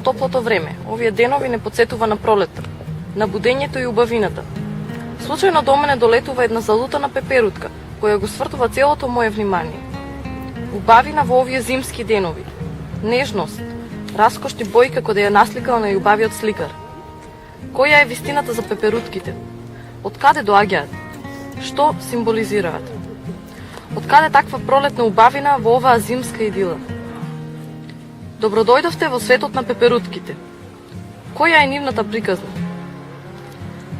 топлото време. Овие денови не потсетува на пролетта, на будењето и убавината. Случајно до мене долетува една залутана пеперутка, која го свртува целото моје внимание. Убавина во овие зимски денови. Нежност, раскошни бои како да ја насликал на љубавиот сликар. Која е вистината за пеперутките? Од каде доаѓаат? Што символизираат? Од каде таква пролетна убавина во оваа зимска идила? Добродојдовте во светот на пеперутките. Која е нивната приказна?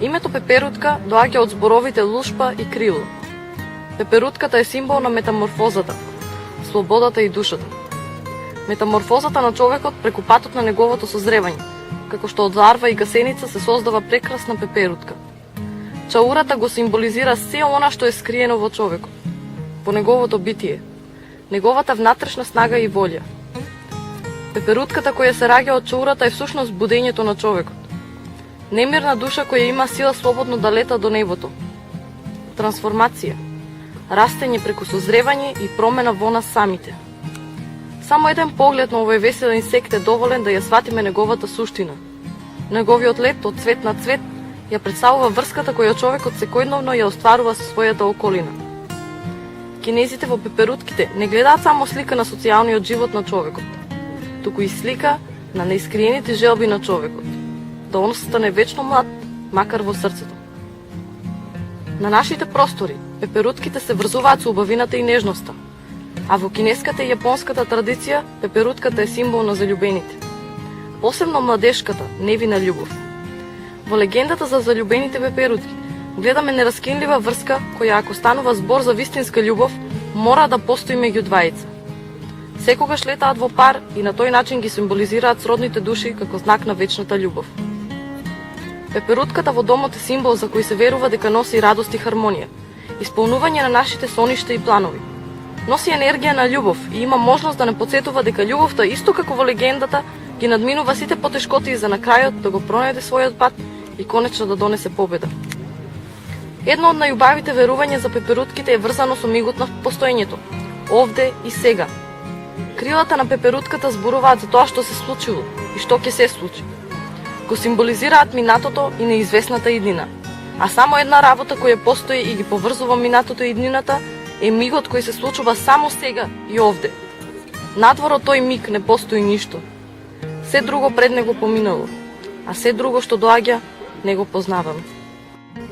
Името пеперутка доаѓа од зборовите лушпа и крило. Пеперутката е символ на метаморфозата, слободата и душата. Метаморфозата на човекот преку патот на неговото созревање, како што од ларва и гасеница се создава прекрасна пеперутка. Чаурата го символизира се она што е скриено во човекот, во неговото битие, неговата внатрешна снага и волја. Пеперутката која се раѓа од чаурата е всушност будењето на човекот. Немирна душа која има сила слободно да лета до небото. Трансформација, растење преку созревање и промена во нас самите. Само еден поглед на овој весел инсект е доволен да ја сватиме неговата суштина. Неговиот лет од цвет на цвет ја представува врската која човекот секојдневно ја остварува со својата околина. Кинезите во пеперутките не гледаат само слика на социјалниот живот на човекот, туку и слика на неискриените желби на човекот, да он стане вечно млад, макар во срцето. На нашите простори, пеперутките се врзуваат со убавината и нежноста, а во кинеската и јапонската традиција, пеперутката е символ на заљубените. Посебно младешката, невина љубов. Во легендата за заљубените пеперутки, гледаме нераскинлива врска, која ако станува збор за вистинска љубов, мора да постои меѓу двајца. Секогаш летаат во пар и на тој начин ги символизираат сродните души како знак на вечната љубов. Пеперутката во домот е символ за кој се верува дека носи радост и хармонија, исполнување на нашите соништа и планови. Носи енергија на љубов и има можност да не потсетува дека љубовта, исто како во легендата, ги надминува сите потешкоти за на крајот да го пронајде својот пат и конечно да донесе победа. Едно од најубавите верувања за пеперутките е врзано со мигот на постоењето, овде и сега. Крилата на пеперутката зборуваат за тоа што се случило и што ќе се случи. Го символизираат минатото и неизвестната иднина. А само една работа која постои и ги поврзува минатото и иднината е мигот кој се случува само сега и овде. Надвор од тој миг не постои ништо. Се друго пред него поминало, а се друго што доаѓа не го познавам.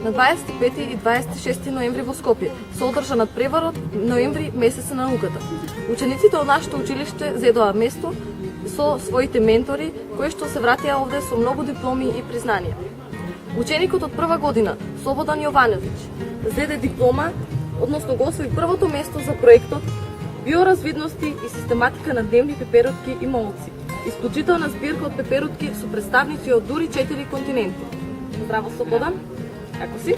На 25 и 26 ноември во Скопје се одржа надпреварот ноември месец на науката. Учениците од нашето училиште зедоа место со своите ментори, кои што се вратија овде со многу дипломи и признанија. Ученикот од прва година, Слободан Јовановиќ, зеде диплома, односно го освои првото место за проектот Биоразвидности и систематика на дневни пеперутки и молци. Исклучителна збирка од пеперутки со представници од дури 4 континенти. Здраво, Слободан. Како си?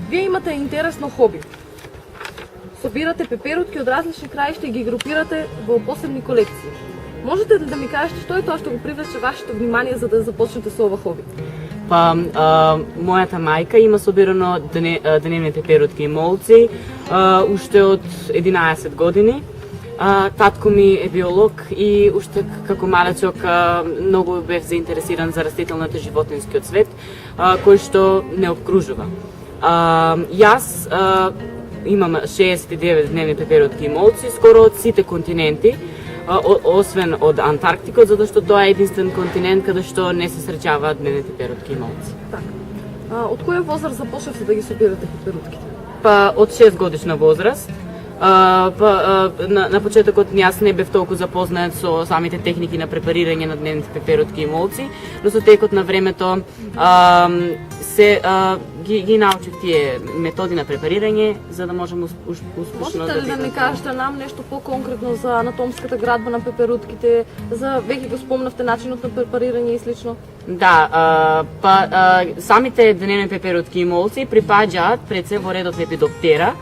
Вие имате интересно хоби. Собирате пеперутки од различни краишта и ги групирате во посебни колекции. Можете ли да ми кажете што е тоа што го привлече вашето внимание за да започнете со ова хоби? Мојата мајка има собирано дневни пеперутки и молци уште од 11 години. Татко ми е биолог и уште како малечок многу бев заинтересиран за растителното и животинскиот свет, кој што не обкружува. Јас имам 69 дневни пеперутки и молци, скоро од сите континенти, освен од Антарктикот, затоа што тоа е единствен континент каде што не се среќаваат дневни пеперутки и молци. Од која возраст започнавте да ги собирате пеперутките? Од 6 годишна возраст. На почетокот јас не бев толку запознаат со самите техники на препарирање на дневните пеперутки и молци, но со текот на времето ги научив тие методи на препарирање за да можам успешно да. Можете ли да ни кажете нам нешто по-конкретно за анатомската градба на пеперутките, за веќе го спомнавте начинот на препарирање и слично? Да, самите дневни пеперутки и молци припаѓаат пред се во редот Лепидоптера.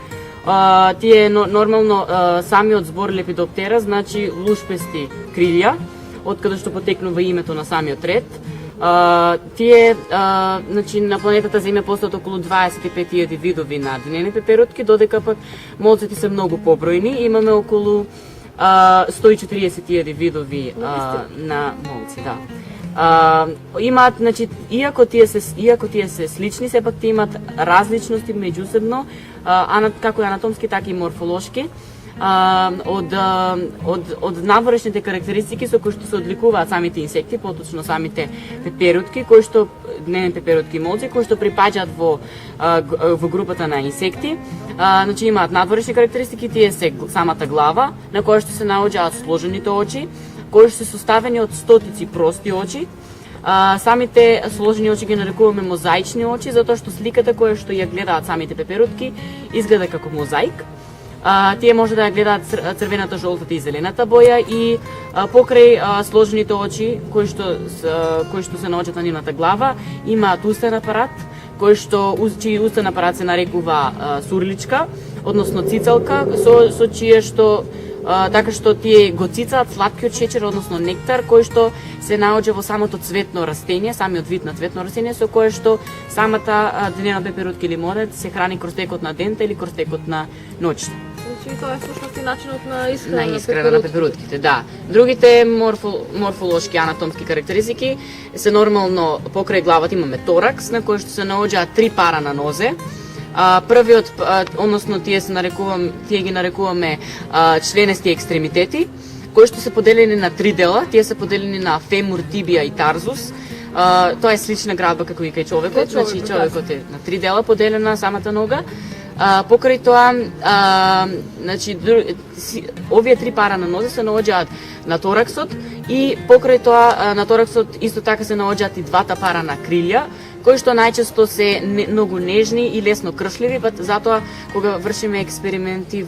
Тие нормално самиот збор Лепидоптера значи лушпести крилја, од каде што потекнува името на самиот ред. Тие значи на планетата Земја постојат околу 25.000 видови на дневни пеперутки, додека пак молците се многу побројни. Имаме околу 140.000 видови на молци, да. Имаат, значи, иако тие се слични, сепак тие имаат различности меѓусебно, како и анатомски, така и морфолошки. Од надворешните карактеристики со кои што се одликуваат самите инсекти, поточно самите пеперутки, кои што дневни пеперутки и молци, кои што припаѓаат во групата на инсекти. Значи имаат надворешни карактеристики, тие се самата глава, на која што се наоѓаат сложените очи, кои што се составени од стотици прости очи. Самите сложени очи ги нарекуваме мозаични очи, затоа што сликата која што ја гледаат самите пеперутки изгледа како мозаик. Тие може да ја гледаат црвената, жолтата и зелената боја и покрај сложените очи кои што се наоѓаат на нивната глава имаат устен апарат чиј устен апарат се нарекува сурличка, односно цицалка, со чие што така што тие го цицаат сладкиот шеќер, односно нектар, кој што се наоѓа во самото цветно растение, самиот вид на цветно растение, со кое што самата дневна пеперутка или молец се храни кроз текот на дента или кроз текот на ноќта. Значи тоа е всушност и начинот на исхрана на пеперутките, да. Другите морфолошки анатомски карактеристики се нормално покрај главата имаме торакс, на кој што се наоѓаат 3 пара на нозе. Првиот, односно тие ги нарекуваме членести екстремитети, кои што се поделени на 3 дела. Тие се поделени на фемур, тибија и тарзус. Тоа е слична градба како и кај човекот, значи човекот е на 3 дела поделена самата нога. Покрај тоа, значи овие 3 пара на нозе се наоѓаат на тораксот и покрај тоа на тораксот исто така се наоѓаат и двата пара на крилја, кои што најчесто се многу нежни и лесно кршливи, затоа кога вршиме експерименти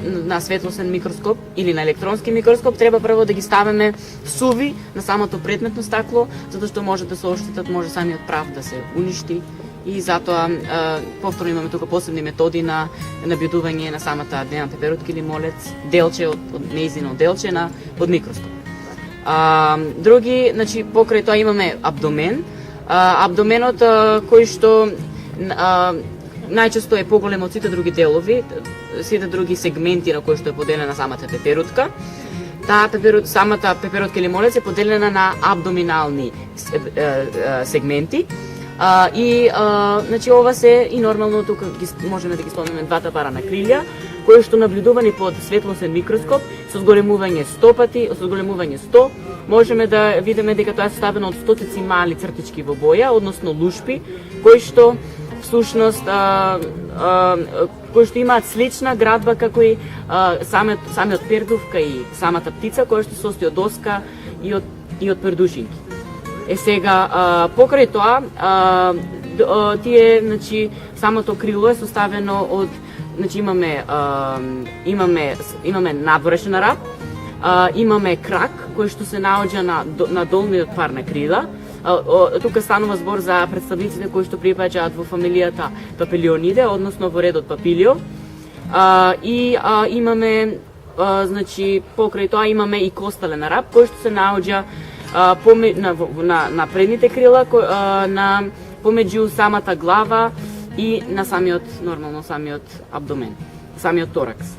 на светлосен микроскоп или на електронски микроскоп, треба прво да ги ставиме суви на самото предметно стакло, затоа што може да се оштетат, може самиот прав да се уништи. И затоа повторно имаме тука посебни методи на набљудување на самата дневна пеперутка или молец, делче од нејзино делче под микроскоп. Други, значи покрај тоа имаме абдомен. Абдоменот кој што најчесто е поголем од сите други делови, сите други сегменти на кои што е поделена самата пеперутка. Самата пеперутка или молец е поделена на абдоминални сегменти. Значи ова се и нормално тука можеме да ги спомнеме двата пара на крилја, кои што набљудувани под светлосен микроскоп со зголемување 100 пати, со зголемување 100, можеме да видиме дека тоа е составено од стотици мали цртички во боја, односно лушпи, кои што всушност кои што имаат слична градба како и самиот пердувка и самата птица, која што се состои од доска и од пердушинки. Сега, покрај тоа, тие, значи, самото крило е составено од, значи, имаме надворешен раб, имаме крак, кој што се наоѓа на долниот пар на крила. Тука станува збор за представниците кои што припаѓаат во фамилијата Папилиониде, односно во редот Папилио. Имаме, значи, покрај тоа имаме и костален раб, кој што се наоѓа на предните крила, помеѓу самата глава и на самиот абдомен, самиот торакс.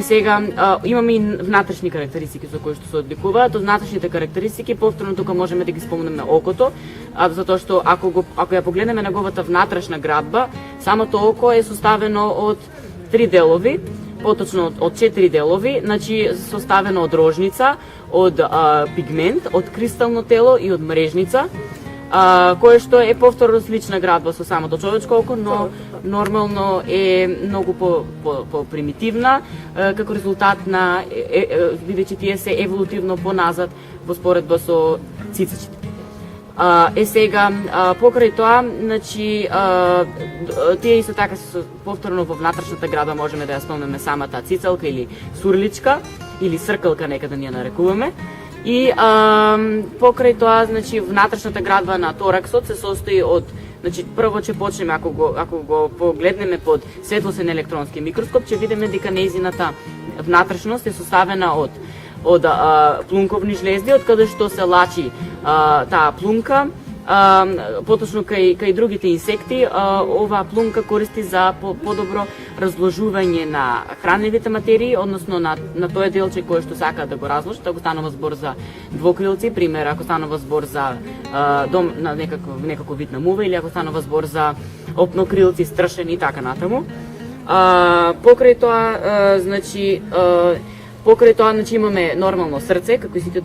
Сега имаме и внатрешни карактеристики со кои што се одликуваат. Од внатрешните карактеристики повторно тука можеме да ги спомнеме окото, затоа што ако ја погледнеме неговата внатрешна градба, самото око е составено од 3 делови, поточно од 4 делови, значи составено од рожница, од пигмент, од кристално тело и од мрежница, кое што е повторно слична градба со самото човечко око, но нормално е многу по-примитивна, како резултат на, бидејќи тие се еволутивно поназад во споредба со цицачите. Сега, покрај тоа, значи, тие исто така повторно во внатрешната градба можеме да ја спомнеме самата цицалка или сурличка, или сркалка некада ние нарекуваме. И покрај тоа, значи, внатрешната градба на тораксот се состои од, значи, прво ќе почнеме, ако го погледнеме под светлосен електронски микроскоп, ќе видиме дека нејзината внатрешност е составена од плунковни жлезди, од каде што се лачи таа плунка поточно кај другите инсекти, оваа плунка користи за подобро разложување на хранливите материи, односно на тој делче кој што сака да го разложи, ако станува збор за двокрилци, пример, ако станува збор за дом на некаков вид на мува, или ако станува збор за опнокрилци, стршени и така натаму. Покрај тоа, имаме нормално срце, како и сите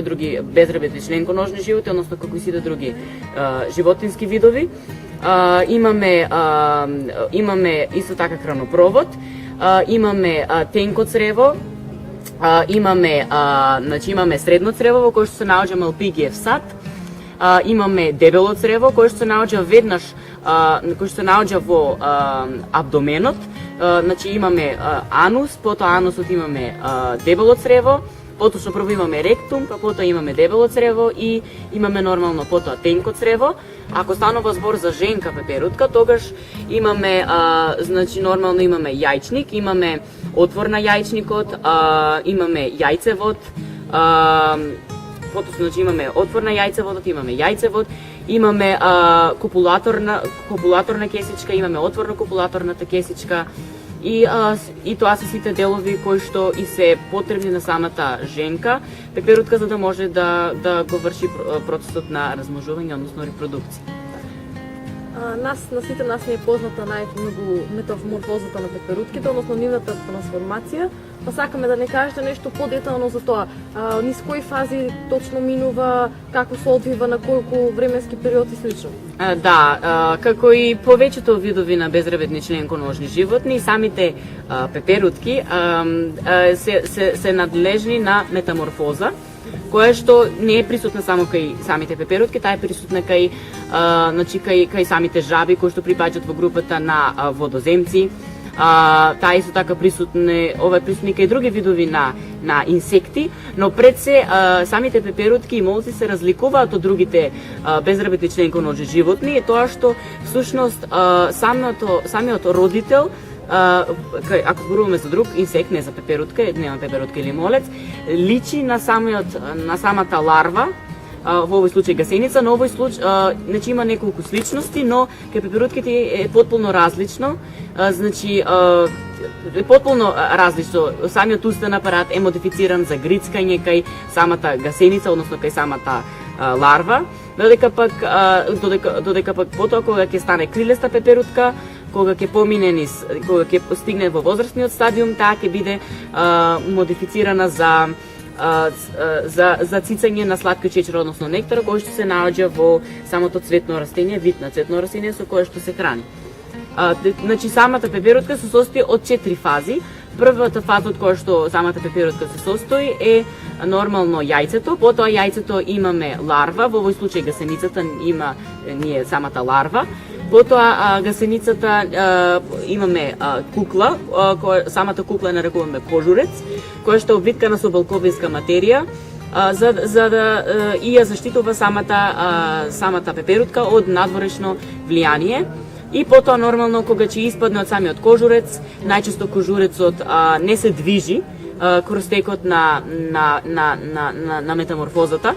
други безребетни членконожни животи, односно како и сите други животински видови. Имаме исто така хранопровод, имаме тенко црево, имаме средно црево во кое што се наоѓа Малпигиев сад, имаме дебело црево кое што се наоѓа кој што се наоѓа во абдоменот. Имаме анус, потоа анусот имаме дебело црево, поточно прво имаме ректум, па потоа имаме дебело црево и имаме нормално потоа тенко црево. Ако станува збор за женка пеперутка, тогаш имаме нормално имаме јајчник, имаме отвор на јајчникот, имаме јајцевод, поточно имаме отвор на јајцеводот, имаме јајцевод, имаме копулаторна кесичка, имаме отвор на копулаторната кесичка и тоа се сите делови кои што и се потребни на самата женка пеперутка за да може да го врши процесот на размножување, односно репродукција. На сите нас не е позната најмногу метаморфозата на пеперутките, односно нивната трансформација, па сакаме да не кажете нешто подетално за тоа. Низ кои фази точно минува, како се одвива, на колку временски период и слично? Како и повеќето видови на безребетни членконожни животни, самите пеперутки се надлежни на метаморфоза, која што не е присутна само кај самите пеперутки, таа е присутна кај самите жаби кои што припаѓаат во групата на водоземци. Таа исто така присутна кај други видови на инсекти, но пред се самите пеперутки и молци се разликуваат од другите безребетни членконожни животни, е тоа што всушност самиот родител, ако зборуваме за друг инсект, не за пеперутка, нема пеперутка или молец, личи на самата ларва, во овој случај гасеница, но овој случај има неколку сличности, но кај пеперутките е потполно различно, потполно различно. Самиот устен апарат е модифициран за грицкање кај самата гасеница, односно кај самата ларва, додека пак потоа кога ќе стане крилеста пеперутка, кога ќе стигне во возрастниот стадиум, таа ќе биде модифицирана за цицање на сладко чечер, односно нектар, кој што се наоѓа во самото цветно растение, вид на цветно растение со кое што се храни. Самата пеперутка се состои од 4 фази. Првата фаза од која што самата пеперутка се состои е нормално јајцето, потоа јајцето имаме ларва, во овој случај гасеницата има самата ларва. Потоа гасеницата имаме кукла, самата кукла нарекуваме кожурец, која што е обвиткана со балковинска материја, за да и ја заштитува самата пеперутка од надворешно влијание. И потоа нормално кога ќе испадне од самиот кожурец, најчесто кожурецот не се движи кроз текот на метаморфозата,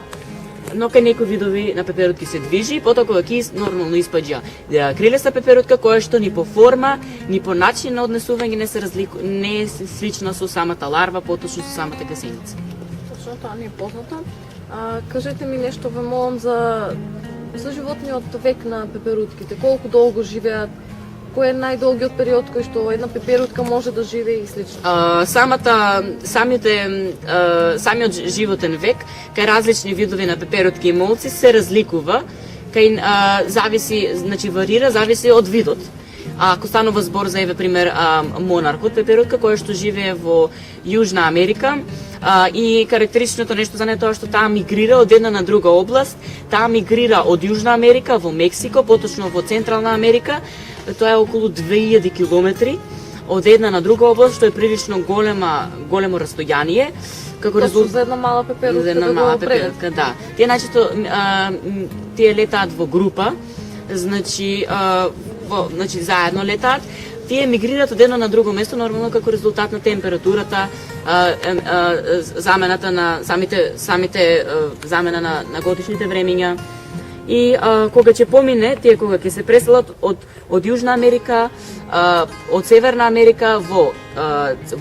но кај некои видови на пеперутки се движи, потоа кога ќе нормално испаѓа крилеста пеперутка, која што ни по форма, ни по начин на однесување не е слична со самата ларва, поточно со самата гасеница. Точно тоа не е познато. Кажете ми нешто, ве молам, за животниот век на пеперутките. Колку долго живеат? Кој е најдолгиот период кој што една пеперутка може да живее и слично? Самиот животен век кај различни видови на пеперутки и молци се разликува, варира, зависи од видот. Ако станува збор за пример монархот пеперутка која што живее во Јужна Америка, и карактеристичното нешто за неја тоа што таа мигрира од една на друга област, таа мигрира од Јужна Америка во Мексико, поточно во Централна Америка, тоа е околу 2000 километри од една на друга област, што е прилично големо растојание. Како резултат за една мала пеперутка, да. Тие најчесто тие летаат во група, заедно летаат. тие мигрираат од едно на друго место нормално како резултат на температурата, замената на самите замена на годишните времиња. И кога ќе помине, тие кога ќе се преселат од Јужна Америка, од Северна Америка во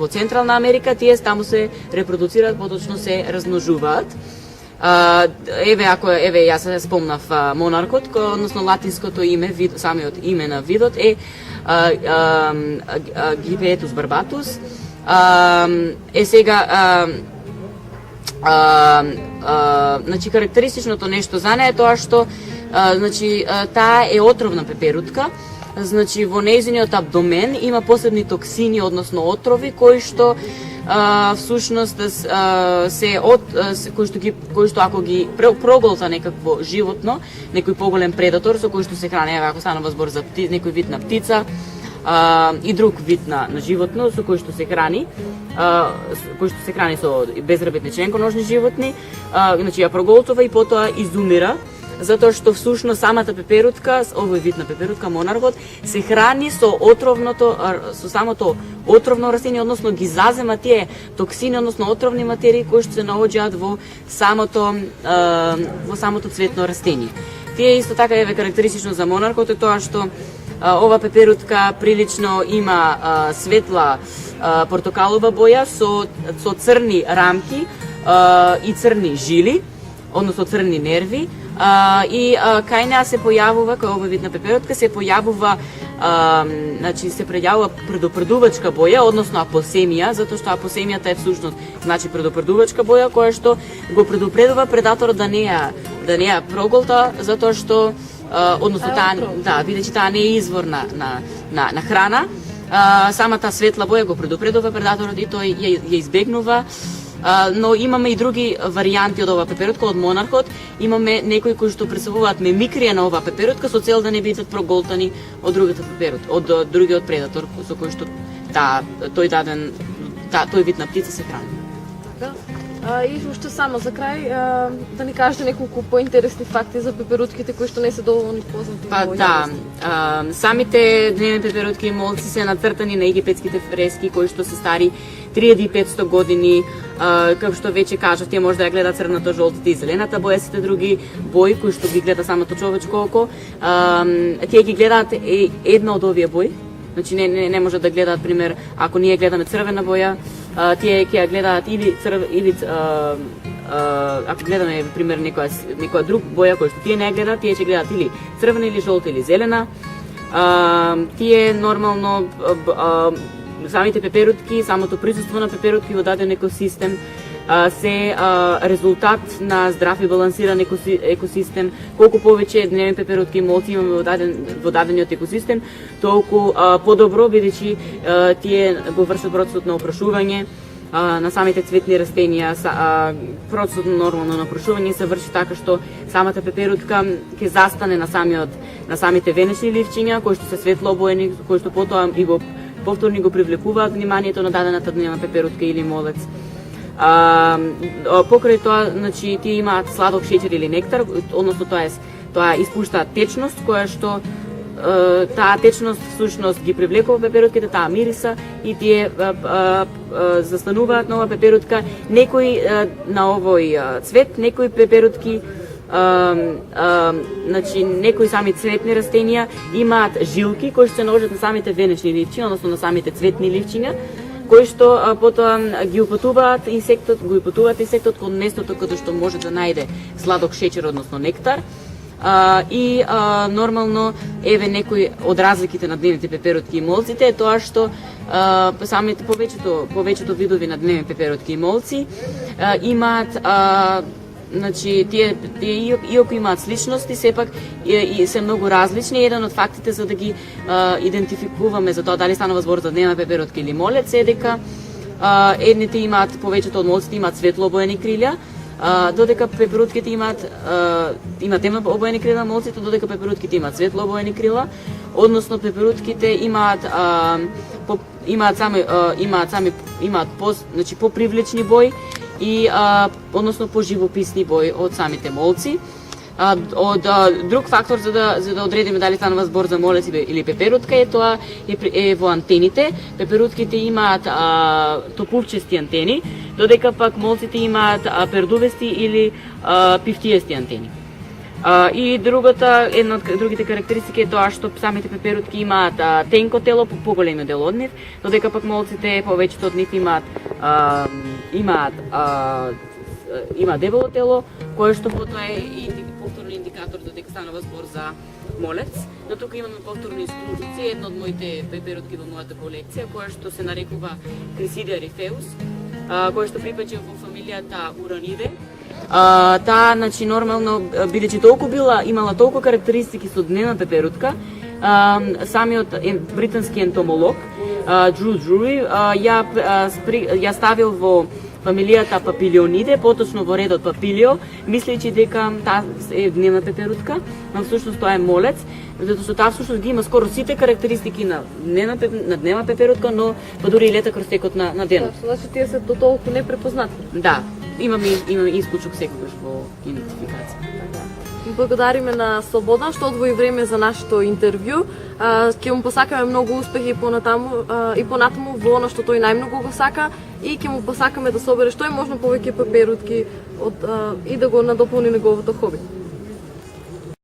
Централна Америка, тие таму се репродуцираат, поточно се размножуваат. Еве јас се спомнав монаркот, односно латинското име, самиот име на видот е Гипетус барбатус. Сега значи карактеристичното нешто за неја е тоа што значи таа е отровна пеперутка. Значи во нејзиниот абдомен има посебни токсини, односно отрови кои што всушност кои што ако ги проголта некакво животно, некој поголем предатор со кој што се храни, ако станува збор за некој вид на птица и друг вид на животно со кој што се храни, со безрабетни членконожни животни, значи ја проголтува и потоа изумира, затоа што всушност самата пеперутка, овој вид на пеперутка, монархот, се храни со самото отровно растение, односно ги зазема тие токсини, односно отровни материи кои што се наоѓаат во самото цветно растение. Тие исто така е карактеристично за монархот е тоа што ова пеперутка прилично има светла портокалова боја со црни рамки и црни жили, односно црни нерви. И кај неа се појавува, кај овој вид на пеперутка, се појавува предупредувачка боја, односно апосемија, затоа што апосемијата е всушност значи предупредувачка боја, која што го предупредува предаторот да не ја проголта, затоа што односно таа бидејќи таа не е извор на храна, самата светла боја го предупредува предаторот и тој ја избегнува. Но имаме и други варијанти од оваа пеперутка, од монархот. Имаме некои кои што пресувуваат мимикрија на оваа пеперутка со цел да не бидат проголтани од другиот предатор со кој што тој вид на птица се храни. И уште само за крај, да ни кажете неколку поинтересни факти за пеперутките кои што не се доволно познати во јавноста. Самите дневни пеперутки и молци се нацртани на египетските фрески кои што се стари 3500 години. Како што веќе кажав, тие може да ја гледа црната, жолтата и зелената боја, сите други бои кои што ги гледа самото човечко око. Тие ги гледаат една од овие бои. Значи не може да гледаат, пример, ако ние гледаме црвена боја, тие ќе ја гледаат или ако гледаме пример некоја друг боја која што тие не гледаат, тие ќе гледаат или црвена или жолта или зелена. Тие нормално самите пеперутки, самото присуство на пеперутки во даден екосистем се резултат на здрав и балансиран екосистем. Колку повеќе дневни пеперутки и молци имаме во дадениот екосистем, толку подобро, бидејќи тие го вршат процесот на опрашување на самите цветни растенија. Процесот нормално на опрашување се врши така што самата пеперутка ќе застане на самите венечни ливчиња кои што се светло обоени, кои што потоа и го повторно го привлекуваат вниманието на дадената дневна пеперутка или молец. Покрај тоа, значи, тие имаат сладок шеќер или нектар, односно тоа испуштаат течност, која што таа течност всушност ги привлекува пеперутките, таа мириса и тие застануваат на оваа пеперутка. Некои на овој цвет, некои пеперутки, значи некои сами цветни растенија имаат жилки кои што се наоѓаат на самите венечни ливчиња, односно на самите цветни ливчиња, кои што потоа ги упатуваат инсектот кон местото каде што може да најде сладок шеќер, односно нектар. И нормално еве некои од разликите на дневните пеперутки и молците е тоа што самите повеќето видови на дневни пеперутки и молци имаат значи тие иако имаат сличности, сепак и се многу различни. Еден од фактите за да ги идентификуваме за тоа дали станува збор за дневна пеперутка или молец е дека едните имаат, повеќето од молците имаат светло обоени крилја, додека пеперутките имаат темно обоени крила, молците, додека пеперутките имаат светло обоени крила, односно пеперутките имаат значи попривлечни бои и односно поживописни бои од самите молци. Друг фактор за да одредиме дали станува збор за молец или пеперутка е во антените. Пеперутките имаат топулчести антени, додека пак молците имаат пердувести или пифтиести антени. И една од другите карактеристики е тоа што самите пеперутки имаат тенко тело, поголеми дел од нив, додека пак молците повеќето од нив имаат дебело тело, кое што потоа е повторно индикатор додека станува збор за молец. Но тука имаме повторни исклузици, една од моите пеперутки во мојата колекција, која што се нарекува Крисидия рифеус, која што припаѓа во фамилијата Ураниде. Таа, значи, нормално, бидејќи имала толку карактеристики со дневна пеперутка, самиот британски ентомолог Дрю Друри ја ставил во фамилијата Папилиониде, поточно во редот Папилио, мислејќи дека таа е дневна пеперутка, но всушност тоа е молец, затоа што таа всушност ги има скоро сите карактеристики на дневна пеперутка, но па дури и лета кроз текот на денот. Значи тие се дотолку непрепознати. Да, имаме исклучок секогаш во идентификација. Благодариме на Слободан што одвои време за нашето интервју. Ќе му посакаме многу успехи и понатаму во она што тој најмногу го сака и ќе му посакаме да собере што е можно повеќе пеперутки и да го надополни неговото хоби.